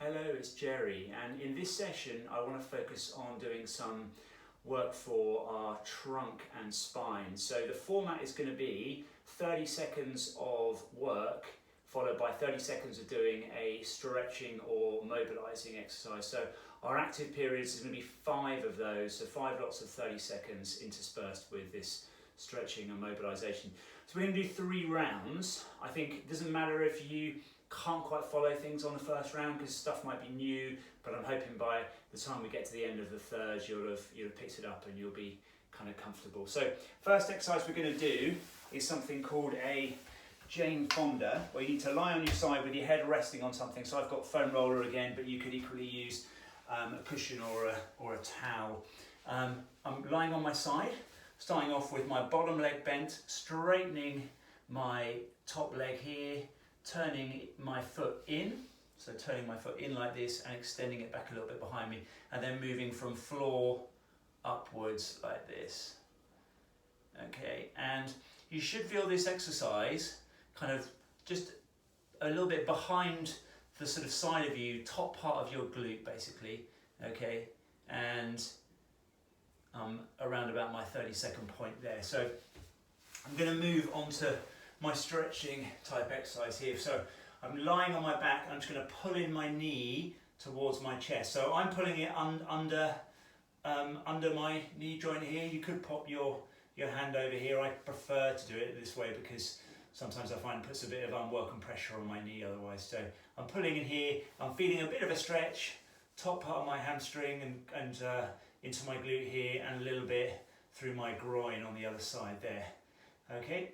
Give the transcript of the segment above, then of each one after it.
Hello, it's Jerry, and in this session I want to focus on doing some work for our trunk and spine. So the format is going to be 30 seconds of work followed by 30 seconds of doing a stretching or mobilizing exercise. So our active periods is going to be 5 of those, so 5 lots of 30 seconds interspersed with this stretching and mobilization. So we're going to do 3 rounds. I think it doesn't matter if you can't quite follow things on the first round because stuff might be new, but I'm hoping by the time we get to the end of the third you'll have picked it up and you'll be kind of comfortable. So first exercise we're going to do is something called a Jane Fonda, where you need to lie on your side with your head resting on something. So I've got foam roller again, but you could equally use a cushion or a towel. I'm lying on my side, starting off with my bottom leg bent, straightening my top leg here, turning my foot in, so turning my foot in like this and extending it back a little bit behind me, and then moving from floor upwards like this. Okay, and you should feel this exercise kind of just a little bit behind the sort of side of you, top part of your glute basically, okay, and around about my 30-second point there. So I'm going to move on to my stretching type exercise here. So I'm lying on my back and I'm just going to pull in my knee towards my chest. So I'm pulling it under my knee joint here. You could pop your hand over here. I prefer to do it this way because sometimes I find it puts a bit of unwelcome pressure on my knee otherwise. So I'm pulling in here, I'm feeling a bit of a stretch, top part of my hamstring and into my glute here, and a little bit through my groin on the other side there. Okay.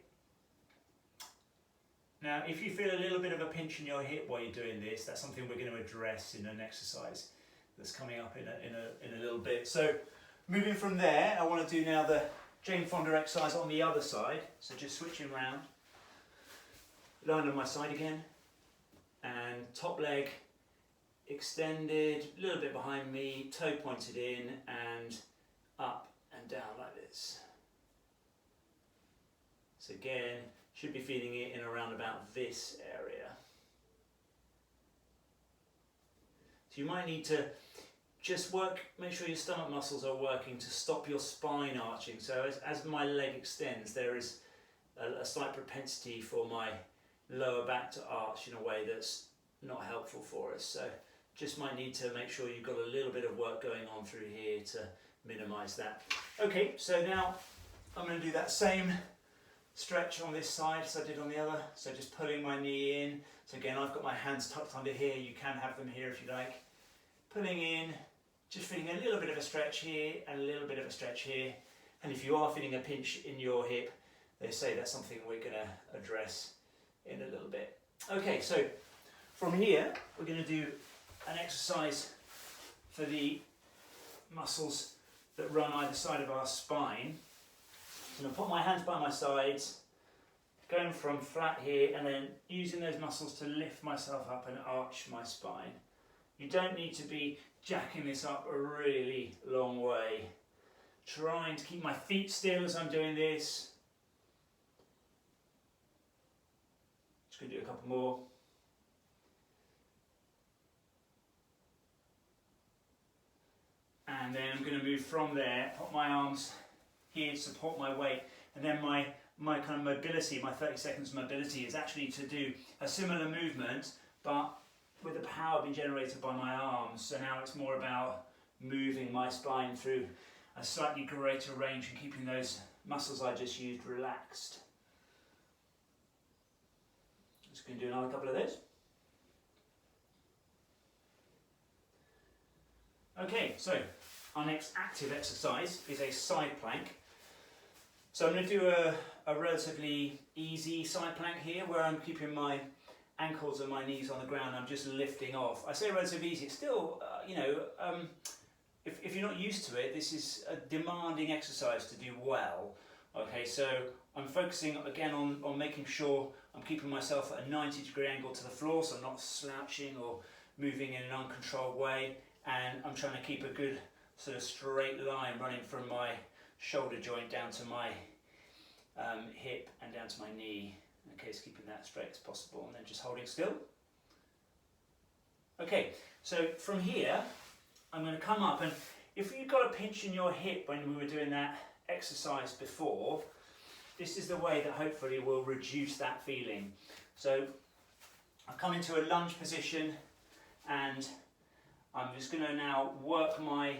Now, if you feel a little bit of a pinch in your hip while you're doing this, that's something we're going to address in an exercise that's coming up in a little bit. So, moving from there, I want to do now the Jane Fonda exercise on the other side. So just switching round, lying on my side again, and top leg extended, a little bit behind me, toe pointed in, and up and down like this. So again, should be feeling it in around about this area. So you might need to just make sure your stomach muscles are working to stop your spine arching. So as my leg extends, there is a slight propensity for my lower back to arch in a way that's not helpful for us. So just might need to make sure you've got a little bit of work going on through here to minimize that. Okay, so now I'm going to do that same stretch on this side as I did on the other. So just pulling my knee in. So again, I've got my hands tucked under here. You can have them here if you like. Pulling in, just feeling a little bit of a stretch here and a little bit of a stretch here. And if you are feeling a pinch in your hip, they say that's something we're going to address in a little bit. Okay, so from here, we're going to do an exercise for the muscles that run either side of our spine. So I'm going to put my hands by my sides, going from flat here, and then using those muscles to lift myself up and arch my spine. You don't need to be jacking this up a really long way. Trying to keep my feet still as I'm doing this. Just going to do a couple more. And then I'm going to move from there, put my arms here to support my weight, and then my kind of mobility, my 30 seconds mobility is actually to do a similar movement, but with the power being generated by my arms. So now it's more about moving my spine through a slightly greater range and keeping those muscles I just used relaxed. Just going to do another couple of those. Okay, so our next active exercise is a side plank. So I'm going to do a relatively easy side plank here, where I'm keeping my ankles and my knees on the ground. I'm just lifting off. I say relatively easy. It's still, if you're not used to it, this is a demanding exercise to do well. Okay, so I'm focusing again on making sure I'm keeping myself at a 90-degree angle to the floor, so I'm not slouching or moving in an uncontrolled way. And I'm trying to keep a good sort of straight line running from my shoulder joint down to my hip and down to my knee. Okay, so keeping that straight as possible, and then just holding still. Okay, so from here, I'm going to come up, and if you've got a pinch in your hip when we were doing that exercise before, this is the way that hopefully will reduce that feeling. So I've come into a lunge position, and I'm just going to now work my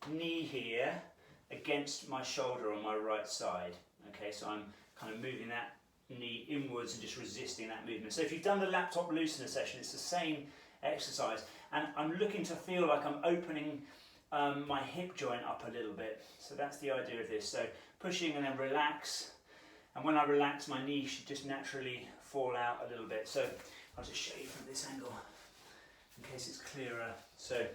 knee here against my shoulder on my right side. Okay, so I'm kind of moving that knee inwards and just resisting that movement. So if you've done the laptop loosener session, it's the same exercise, and I'm looking to feel like I'm opening my hip joint up a little bit. So that's the idea of this. So pushing and then relax, and when I relax, my knee should just naturally fall out a little bit. So I'll just show you from this angle in case it's clearer. So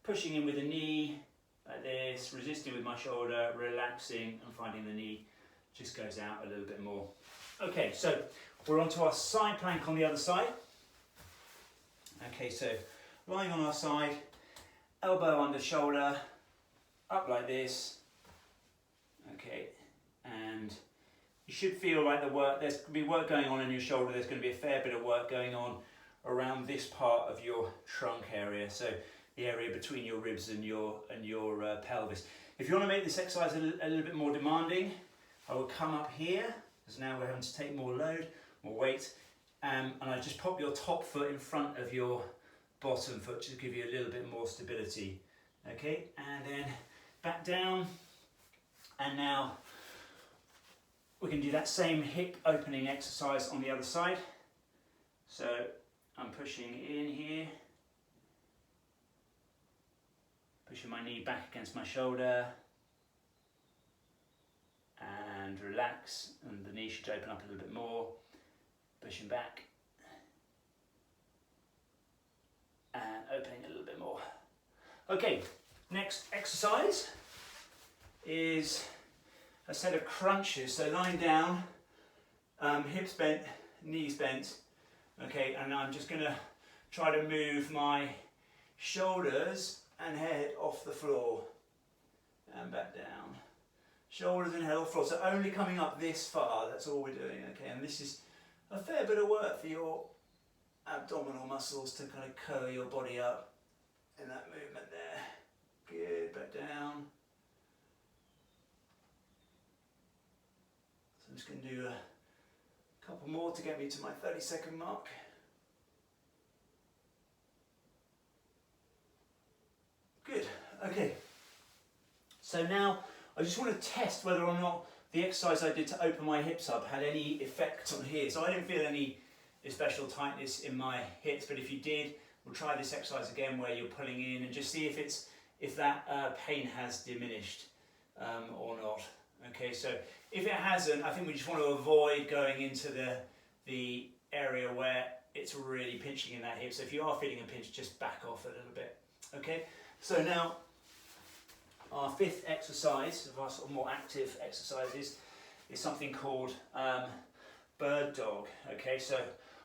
pushing in with the knee like this, resisting with my shoulder, relaxing and finding the knee just goes out a little bit more. Okay, so we're onto our side plank on the other side. Okay, so lying on our side, elbow under shoulder, up like this. Okay, and you should feel like there's going to be work going on in your shoulder. There's going to be a fair bit of work going on around this part of your trunk area, so the area between your ribs and your pelvis. If you want to make this exercise a little bit more demanding, I will come up here, because now we're having to take more load, more weight, and I just pop your top foot in front of your bottom foot to give you a little bit more stability. Okay, and then back down, and now we can do that same hip opening exercise on the other side. So I'm pushing in here, pushing my knee back against my shoulder, and relax, and the knee should open up a little bit more, pushing back, and opening a little bit more. Okay, next exercise is a set of crunches. So lying down, hips bent, knees bent. Okay, and I'm just going to try to move my shoulders and head off the floor and back down. Shoulders and head off the floor. So only coming up this far, that's all we're doing. Okay, and this is a fair bit of work for your abdominal muscles to kind of curl your body up in that movement there. Good, back down. So I'm just going to do a couple more to get me to my 30-second mark. Good, okay. So now I just want to test whether or not the exercise I did to open my hips up had any effect on here. So I didn't feel any special tightness in my hips, but if you did, we'll try this exercise again where you're pulling in and just see if that pain has diminished or not. Okay, so if it hasn't, I think we just want to avoid going into the area where it's really pinching in that hip. So if you are feeling a pinch, just back off a little bit. Okay, so now our fifth exercise of our sort of more active exercises is something called bird dog. Okay, so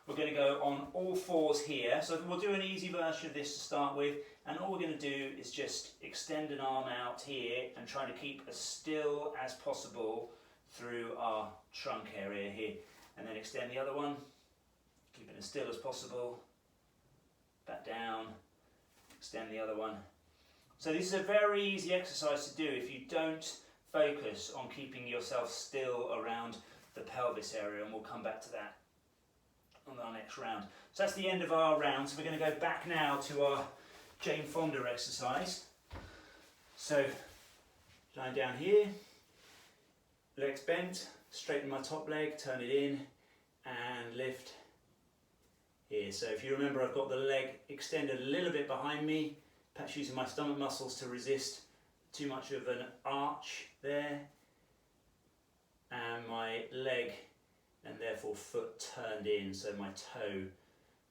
we're going to go on all fours here. So we'll do an easy version of this to start with, and all we're going to do is just extend an arm out here and try to keep as still as possible through our trunk area here, and then extend the other one, keep it as still as possible, back down, extend the other one. So this is a very easy exercise to do if you don't focus on keeping yourself still around the pelvis area, and we'll come back to that on our next round. So that's the end of our round. So we're going to go back now to our Jane Fonda exercise. So lying down here, legs bent, straighten my top leg, turn it in and lift here. So if you remember, I've got the leg extended a little bit behind me, perhaps using my stomach muscles to resist too much of an arch there, and my leg and therefore foot turned in, so my toe,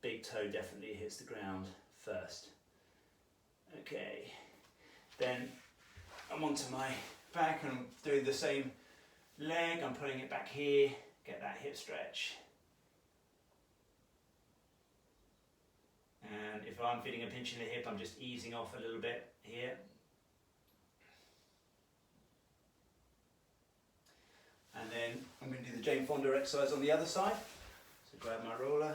big toe definitely hits the ground first. Okay, then I'm onto my back and I'm doing the same leg, I'm putting it back here, get that hip stretch. And if I'm feeling a pinch in the hip, I'm just easing off a little bit here. And then I'm going to do the Jane Fonda exercise on the other side. So grab my roller.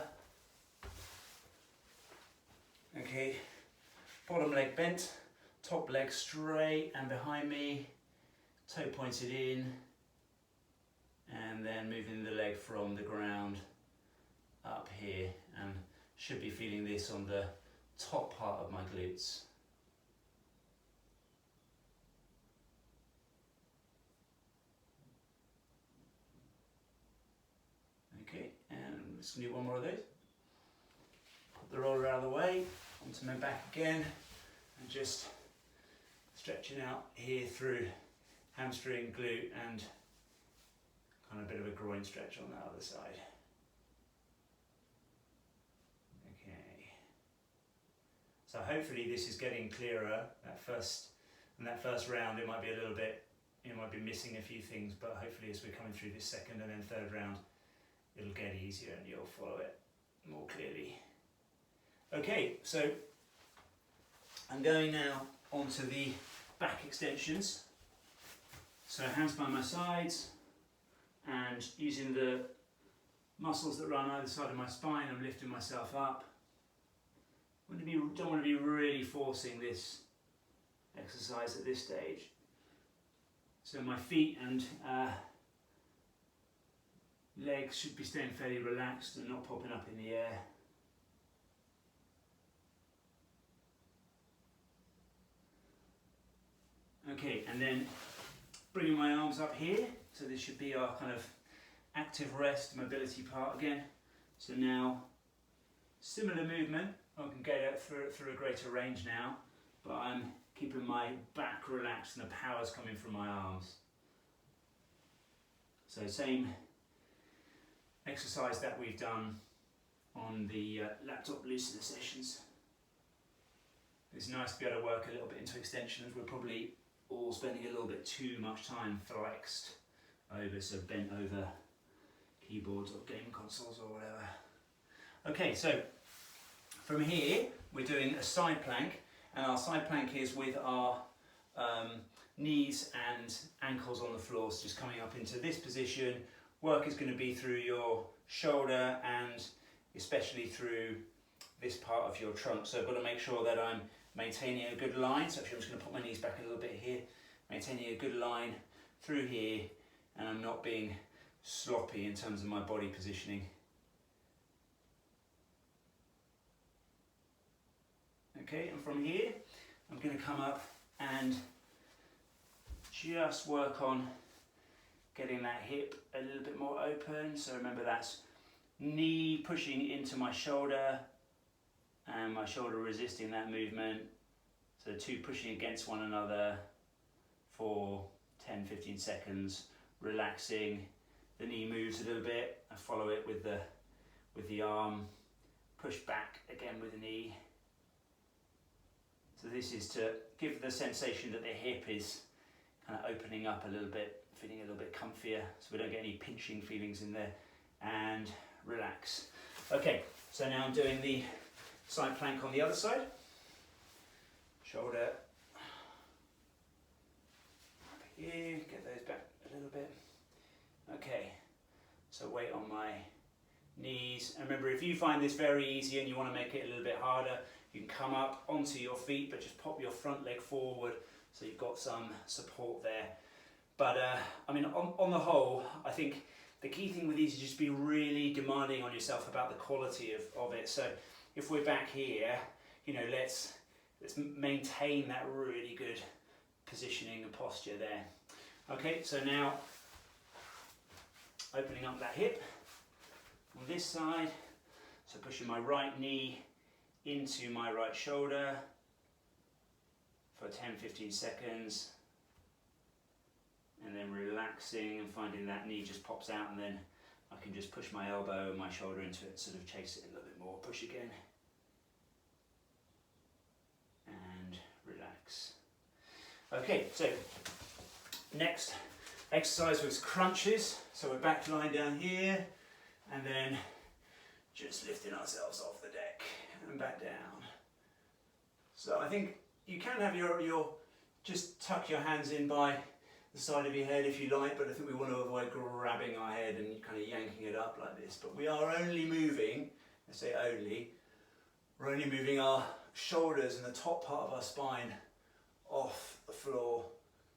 Okay, bottom leg bent, top leg straight and behind me, toe pointed in, and then moving the leg from the ground up here, and should be feeling this on the top part of my glutes. Okay, and I'm just going to do one more of those. Put the roller out of the way, onto my back again, and just stretching out here through hamstring, glute, and kind of a bit of a groin stretch on the other side. Okay. So hopefully this is getting clearer. That first round, it might be a little bit, you might be missing a few things, but hopefully as we're coming through this second and then third round, it'll get easier and you'll follow it more clearly. Okay, so I'm going now onto the back extensions. So hands by my sides, and using the muscles that run either side of my spine, I'm lifting myself up. Don't want to be really forcing this exercise at this stage. So my feet and legs should be staying fairly relaxed and not popping up in the air. Okay, and then bringing my arms up here, so this should be our kind of active rest mobility part again. So now, similar movement, I can get it through a greater range now, but I'm keeping my back relaxed and the power's coming from my arms. So same exercise that we've done on the laptop loosener sessions. It's nice to be able to work a little bit into extensions. We're probably all spending a little bit too much time flexed over, so bent over keyboards or game consoles or whatever. Okay, so from here we're doing a side plank, and our side plank is with our knees and ankles on the floor, so just coming up into this position. Work is going to be through your shoulder and especially through this part of your trunk, so I've got to make sure that I'm maintaining a good line. So actually I'm just going to put my knees back a little bit here, maintaining a good line through here, and I'm not being sloppy in terms of my body positioning. Okay, and from here I'm going to come up and just work on getting that hip a little bit more open. So remember, that's knee pushing into my shoulder and my shoulder resisting that movement. So two pushing against one another for 10-15 seconds, relaxing. The knee moves a little bit. I follow it with the arm. Push back again with the knee. So this is to give the sensation that the hip is kind of opening up a little bit, feeling a little bit comfier, so we don't get any pinching feelings in there, and relax. Okay, so now I'm doing the side plank on the other side. Shoulder up here, get those back a little bit. Okay, so weight on my knees. And remember, if you find this very easy and you want to make it a little bit harder, you can come up onto your feet, but just pop your front leg forward so you've got some support there. But I mean, on the whole, I think the key thing with these is just be really demanding on yourself about the quality of it. So if we're back here, you know, let's maintain that really good positioning and posture there. Okay, so now opening up that hip on this side, so pushing my right knee into my right shoulder for 10-15 seconds, and then relaxing and finding that knee just pops out, and then I can just push my elbow and my shoulder into it, sort of chase it a little bit more, push again, and relax. Okay, so next exercise was crunches. So we're back lying down here, and then just lifting ourselves off the deck and back down. So I think you can have your just tuck your hands in by the side of your head if you like, but I think we want to avoid grabbing our head and kind of yanking it up like this. But we are only moving, I say only, we're only moving our shoulders and the top part of our spine off the floor.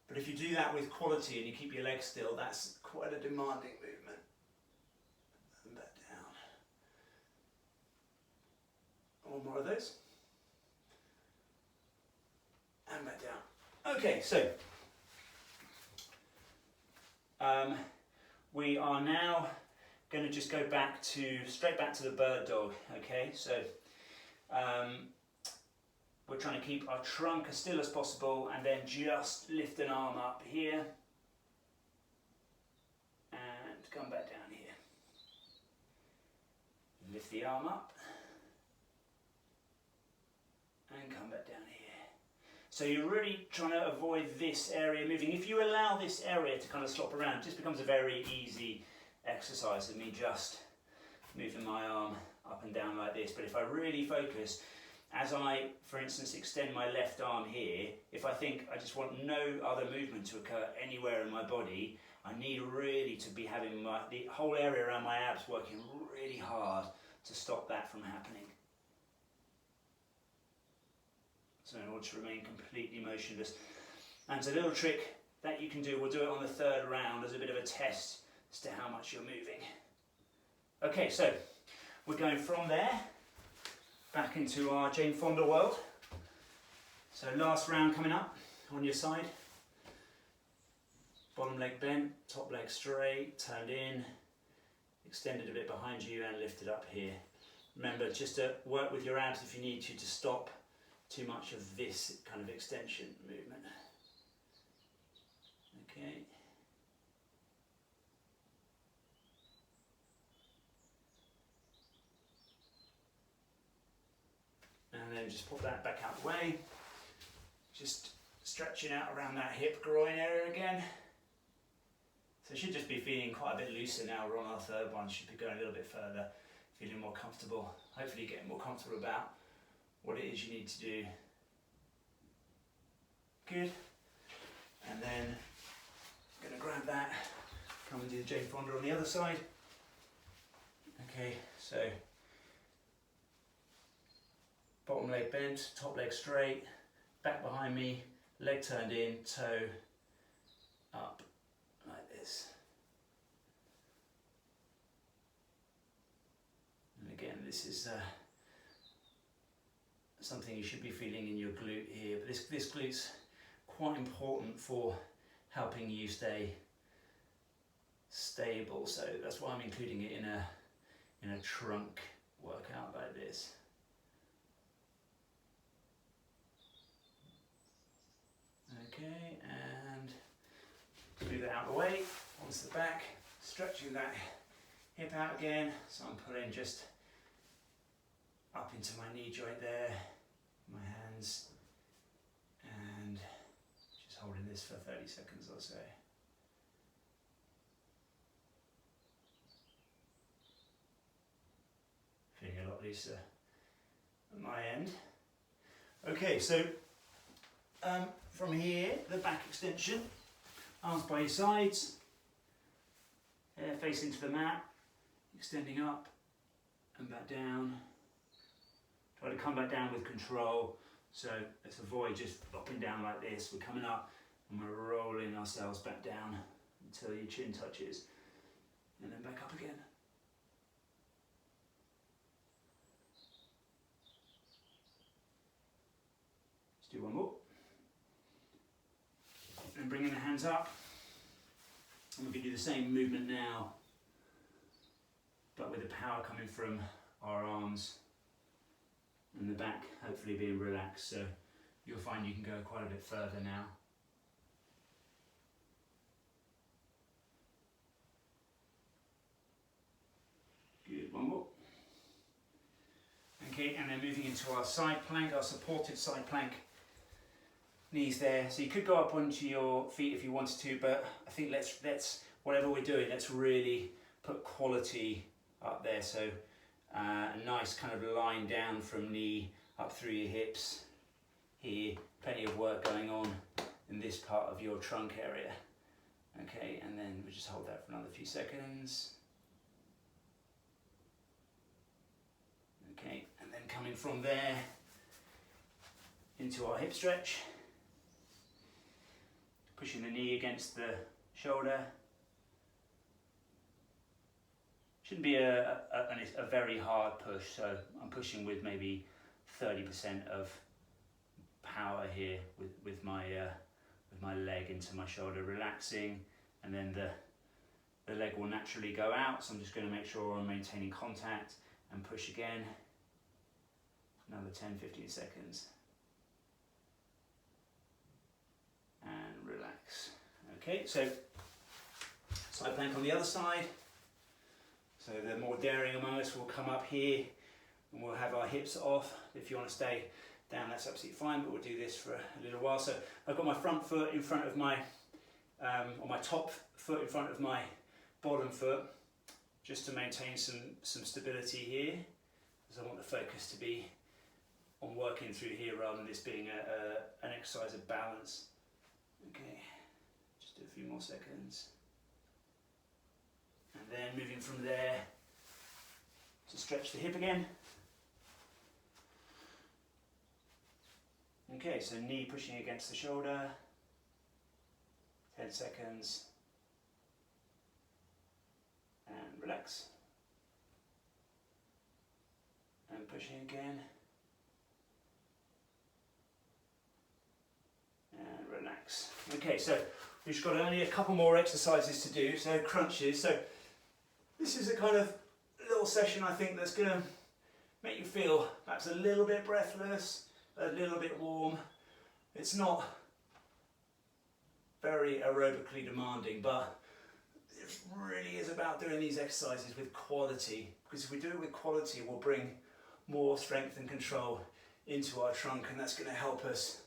But if you do that with quality and you keep your legs still, that's quite a demanding movement. And back down. One more of those. And back down. Okay, so we are now going to just go straight back to the bird dog. Okay, so we're trying to keep our trunk as still as possible and then just lift an arm up here and come back down here. Lift the arm up and come back down here. So you're really trying to avoid this area moving. If you allow this area to kind of slop around, it just becomes a very easy exercise of me just moving my arm up and down like this. But if I really focus, as I, for instance, extend my left arm here, if I think I just want no other movement to occur anywhere in my body, I need really to be having the whole area around my abs working really hard to stop that from happening. So in order to remain completely motionless. And it's a little trick that you can do. We'll do it on the third round as a bit of a test as to how much you're moving. Okay, so we're going from there back into our Jane Fonda world. So last round coming up on your side. Bottom leg bent, top leg straight, turned in, extended a bit behind you and lifted up here. Remember just to work with your abs if you need to stop too much of this kind of extension movement. Okay. And then just pop that back out the way. Just stretching out around that hip groin area again. So you should just be feeling quite a bit looser now. We're on our third one, should be going a little bit further, feeling more comfortable, hopefully getting more comfortable about what it is you need to do. Good. And then I'm going to grab that, come and do the Jane Fonda on the other side. Okay, so bottom leg bent, top leg straight, back behind me, leg turned in, toe up like this. And again, this is something you should be feeling in your glute here, but this glute's quite important for helping you stay stable, so that's why I'm including it in a trunk workout like this. Okay, and move it out of the way, onto the back, stretching that hip out again, so I'm pulling just up into my knee joint there, my hands, and just holding this for 30 seconds or so. Feeling a lot looser at my end. Okay, so from here, the back extension, arms by your sides, hair face into the mat, extending up and back down. Try to come back down with control, so let's avoid just dropping down like this. We're coming up and we're rolling ourselves back down until your chin touches, and then back up again. Let's do one more. And bringing the hands up, and we can do the same movement now, but with the power coming from our arms and the back hopefully being relaxed, so you'll find you can go quite a bit further now. Good, one more. Okay, and then moving into our side plank, our supported side plank. Knees there, so you could go up onto your feet if you wanted to, but I think let's whatever we're doing, let's really put quality up there. So a nice kind of line down from knee up through your hips here. Plenty of work going on in this part of your trunk area. Okay, and then we just hold that for another few seconds. Okay, and then coming from there, into our hip stretch, pushing the knee against the shoulder. Shouldn't be a very hard push, so I'm pushing with maybe 30% of power here with my leg into my shoulder, relaxing, and then the leg will naturally go out, so I'm just going to make sure I'm maintaining contact and push again. Another 10-15 seconds. And relax. Okay, so side plank on the other side. So the more daring among us will come up here and we'll have our hips off. If you want to stay down, that's absolutely fine, but we'll do this for a little while. So I've got my front foot in front of my, or my top foot in front of my bottom foot, just to maintain some stability here, because I want the focus to be on working through here rather than this being an exercise of balance. Okay, just do a few more seconds. And then moving from there to stretch the hip again. Okay, so knee pushing against the shoulder, 10 seconds, and relax. And pushing again, and relax. Okay, so we've just got only a couple more exercises to do, so crunches. So this is a kind of little session I think that's going to make you feel perhaps a little bit breathless, a little bit warm. It's not very aerobically demanding, but it really is about doing these exercises with quality, because if we do it with quality, we'll bring more strength and control into our trunk, and that's going to help us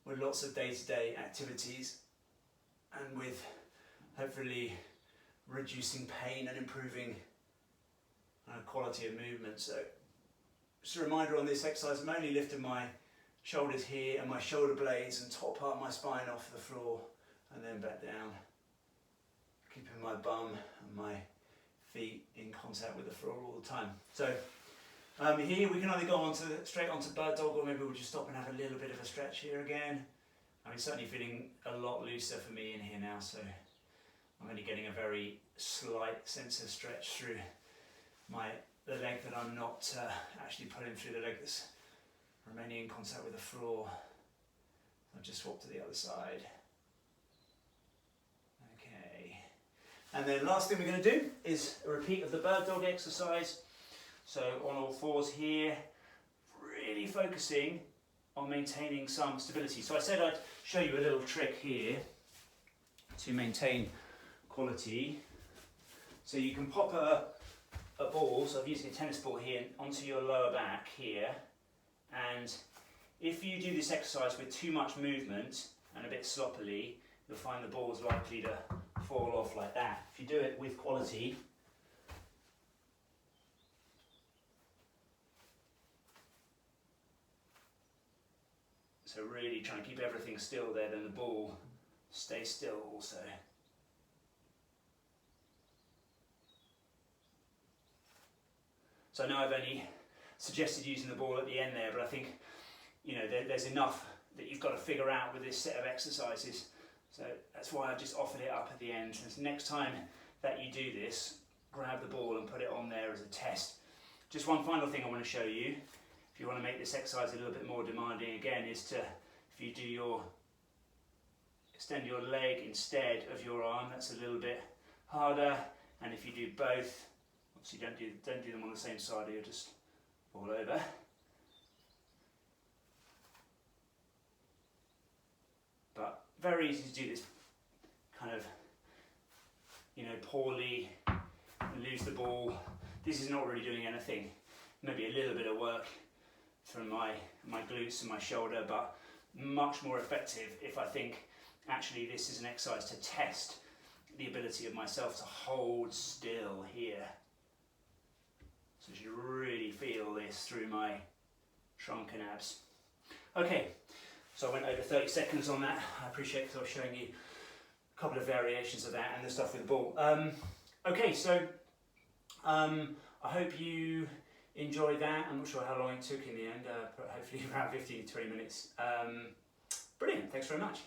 with lots of day-to-day activities and with hopefully reducing pain and improving quality of movement. So just a reminder on this exercise, I'm only lifting my shoulders here and my shoulder blades and top part of my spine off the floor, and then back down, keeping my bum and my feet in contact with the floor all the time. So here we can either go straight onto bird dog, or maybe we'll just stop and have a little bit of a stretch here again. I'm certainly feeling a lot looser for me in here now, so I'm only getting a very slight sense of stretch through the leg that I'm not actually pulling through, the leg that's remaining in contact with the floor. I'll just swap to the other side. Okay. And then last thing we're going to do is a repeat of the bird dog exercise. So on all fours here, really focusing on maintaining some stability. So I said I'd show you a little trick here to maintain quality. So you can pop a ball, so I'm using a tennis ball here, onto your lower back here, and if you do this exercise with too much movement and a bit sloppily, you'll find the ball is likely to fall off like that. If you do it with quality, so really trying to keep everything still there, then the ball stays still also. So I know I've only suggested using the ball at the end there, but I think there's enough that you've got to figure out with this set of exercises. So that's why I've just offered it up at the end. So next time that you do this, grab the ball and put it on there as a test. Just one final thing I want to show you, if you want to make this exercise a little bit more demanding again, is to, if you do extend your leg instead of your arm, that's a little bit harder. And if you do both, obviously don't do them on the same side, or you'll just fall over. But very easy to do this kind of, poorly, and lose the ball. This is not really doing anything. Maybe a little bit of work from my glutes and my shoulder, but much more effective if I think actually this is an exercise to test the ability of myself to hold still here. So you really feel this through my trunk and abs. Okay, so I went over 30 seconds on that. I appreciate it, because I was showing you a couple of variations of that and the stuff with the ball. Okay, so I hope you enjoyed that. I'm not sure how long it took in the end, but hopefully around 15 to 20 minutes. Brilliant, thanks very much.